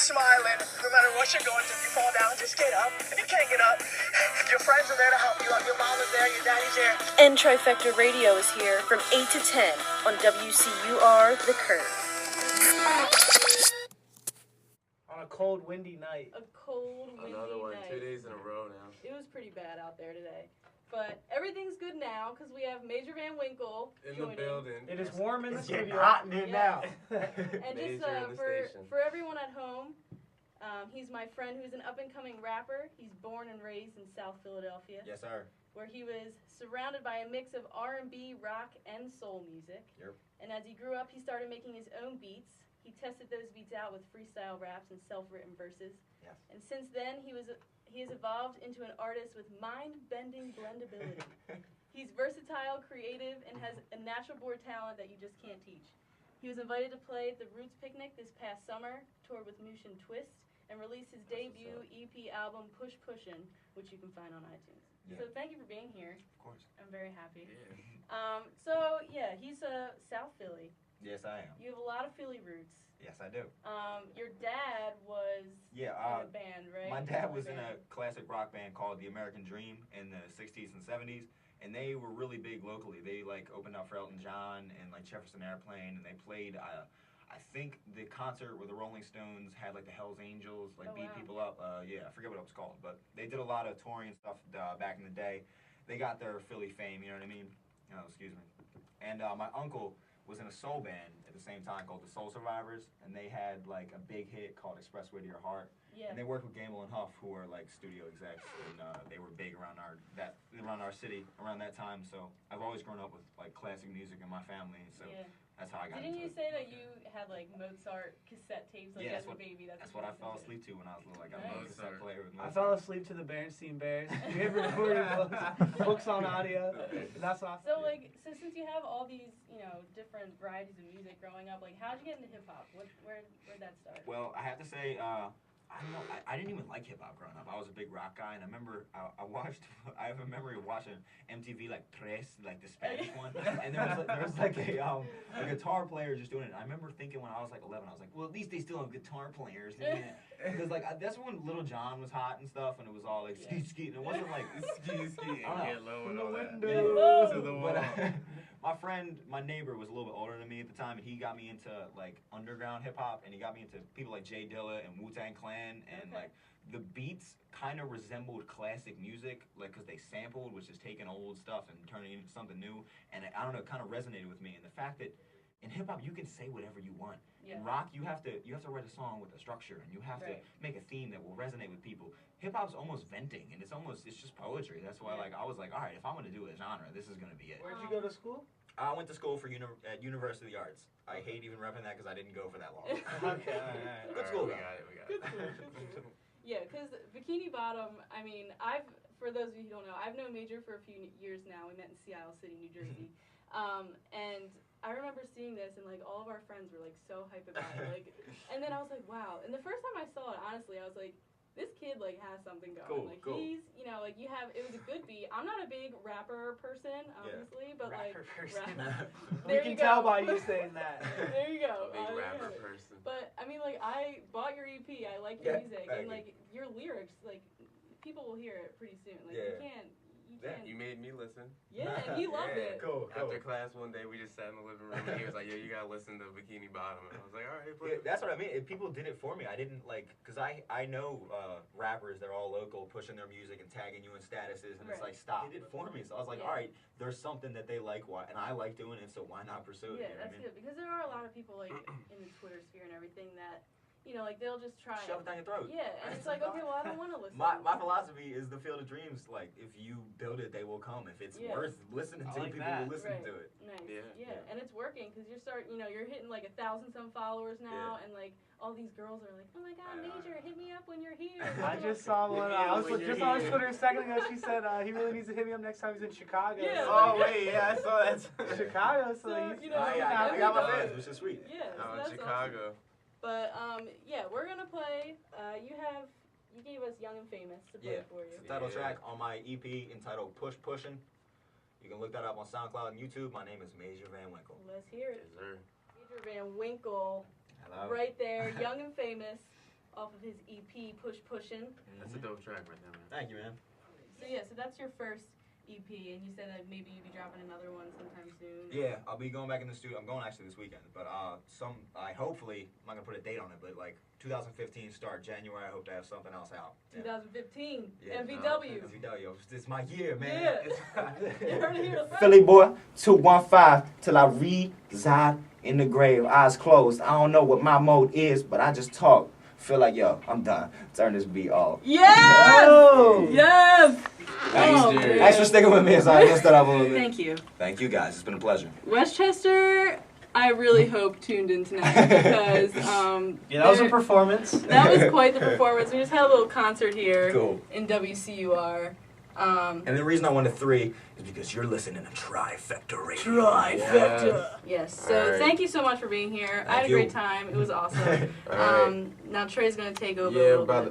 smiling. No matter what you're going through, if you fall down, just get up. If you can't get up, your friends are there to help you out. Your mom is there, your daddy's there. And Trifecta Radio is here from 8 to 10 on WCUR The Curve. On a cold, windy night. A cold, windy Another one, night. 2 days in a row now. It was pretty bad out there today. But everything's good now because we have Major Van Winkle In joining. the building. It is warm in the It's getting studio. hot in here Yeah. now. And just Major in the station. for everyone at home, he's my friend who's an up-and-coming rapper. He's born and raised in South Philadelphia, Yes, sir. where he was surrounded by a mix of R&B, rock, and soul music. Yep. And as he grew up, he started making his own beats. He tested those beats out with freestyle raps and self-written verses. Yes. And since then, he has evolved into an artist with mind-bending blendability. He's versatile, creative, and has a natural-born talent that you just can't teach. He was invited to play at the Roots Picnic this past summer, toured with Moosh and Twist, and released his debut EP album, Push Pushin', which you can find on iTunes. Yeah. So thank you for being here. Of course. I'm very happy. Yeah. He's South Philly. Yes, I am. You have a lot of Philly roots. Yes, I do. Your dad was in a band, right? My dad was in a classic rock band called The American Dream in the 60s and 70s, and they were really big locally. They opened up for Elton John and Jefferson Airplane, and they played. I think the concert where the Rolling Stones had the Hells Angels beat wow. people up. I forget what it was called, but they did a lot of touring and stuff back in the day. They got their Philly fame, you know what I mean? Oh, excuse me. And my uncle was in a soul band at the same time called the Soul Survivors, and they had a big hit called Expressway to Your Heart. Yeah. And they worked with Gamble and Huff, who were studio execs, and they were big around our city around that time. So I've always grown up with classic music in my family, so Yeah. that's how I got Didn't into you it. say that you had Mozart cassette tapes Yeah, as a baby? That's what I fell asleep to when I was little. I got a Nice. cassette player with I Mozart. fell asleep to the Berenstain Bears. We have recorded books on audio. That's awesome. So since you have all these different varieties of music growing up, how'd you get into hip hop? Where'd that start? Well, I have to say, I don't know. I didn't even like hip hop growing up. I was a big rock guy, and I remember I watched. I have a memory of watching MTV Tres, the Spanish one, and there was a guitar player just doing it. And I remember thinking when I was 11, I was like, well, at least they still have guitar players, because that's when Little John was hot and stuff, and it was all skeet skeet, and it wasn't Ski and get low and all that. Get low. To the wall. But my neighbor was a little bit older than me at the time, and he got me into underground hip hop, and he got me into people like Jay Dilla and Wu-Tang Clan, and the beats kind of resembled classic music, because they sampled, which is taking old stuff and turning it into something new, and I don't know, it kind of resonated with me. And the fact that in hip hop you can say whatever you want. Yeah. In rock you have to write a song with a structure, and you have to make a theme that will resonate with people. Hip hop's almost venting, and it's just poetry. That's why I was like, all right, if I'm gonna do a genre, this is gonna be it. Where'd you go to school? I went to school at University of the Arts. I hate even repping that because I didn't go for that long. Okay, all right. Good school, We though. got it. Good school. Yeah, because Bikini Bottom, for those of you who don't know, I've known Major for a few years now. We met in Seattle City, New Jersey. And I remember seeing this, and like all of our friends were like so hype about it. Like, and then I was like, wow. And the first time I saw it, honestly, I was like, this kid like has something going. Cool, like cool. he's, you know, like you have. It was a good beat. I'm not a big rapper person, obviously, but Rapper person. There We you can tell go. by you saying that. There you go. Big There you rapper have it. person. But I mean, like I bought your EP. I like your Yeah, music, thank and you. like your lyrics. Like people will hear it pretty soon. Like Yeah. you can't. You made me listen. Yeah, and he loved Yeah. it. Cool. After class one day, we just sat in the living room, and he was like, "Yo, you gotta listen to Bikini Bottom." And I was like, "All right, play Yeah, it." that's what I mean. If people did it for me, I didn't because I know rappers, they're all local, pushing their music and tagging you in statuses, and it's Right. like, stop. They did it for me, so I was like, Yeah. all right, there's something that they like, and I like doing it, so why not pursue it? Yeah, You know what I that's mean? good because there are a lot of people like in the Twitter sphere and everything that, you know, like they'll just try. Shove it down your throat. Yeah, and it's like, okay, well, I don't want to listen. My philosophy is the Field of Dreams. Like, if you build it, they will come. If it's Yeah. worth listening I to, like people that. will listen Right. to it. Nice. Yeah. And it's working because you're hitting like 1,000 some followers now, and like all these girls are like, oh my God, I know. Major, hit me up when you're here. I just saw one. Yeah, I was when you're just on his here. Twitter a second ago. She said he really needs to hit me up next time he's in Chicago. Yeah. Oh, wait, yeah, I saw that. Chicago, so, So, he's, you know, I yeah, got my everybody- fans, which is sweet. Yeah, so Oh, in that's awesome. Chicago. But yeah, we're gonna play. You gave us Young and Famous to play Yeah, for it's you. the title Yeah. track on my EP entitled Push Pushin'. You can look that up on SoundCloud and YouTube. My name is Major Van Winkle. Let's hear it. Yes, sir. Major Van Winkle, Hello. right there, Young and Famous. off of his EP, Pushin'. That's a dope track right there, man. Thank you, man. So yeah, so that's your first EP, and you said that maybe you'd be dropping another one sometime soon. Yeah, I'll be going back in the studio. I'm going actually this weekend, but hopefully, I'm not gonna put a date on it, but like 2015 start January. I hope to have something else out. Yeah. 2015, Yeah, MVW. MVW. It's my year, man. Yeah. You heard it here first. Philly boy, 215 till I reside in the grave. Eyes closed. I don't know what my mode is, but I just talk. Feel like, yo, I'm done. Turn this beat off. Yes! Oh. Yes! Thanks, Oh, dude. man. Thanks for sticking with me as I messed that up a little bit. Thank you. Thank you, guys. It's been a pleasure. Westchester, I really hope tuned in tonight because Yeah, that was a performance. that was quite the performance. We just had a little concert here Cool. in WCUR. And the reason I went to 3 is because you're listening to Trifecta Radio. Trifecta. Yes. So Alright. thank you so much for being here. I had a you. great time. It was awesome. Alright. Now Trey's gonna take over. a Yeah, little brother. bit.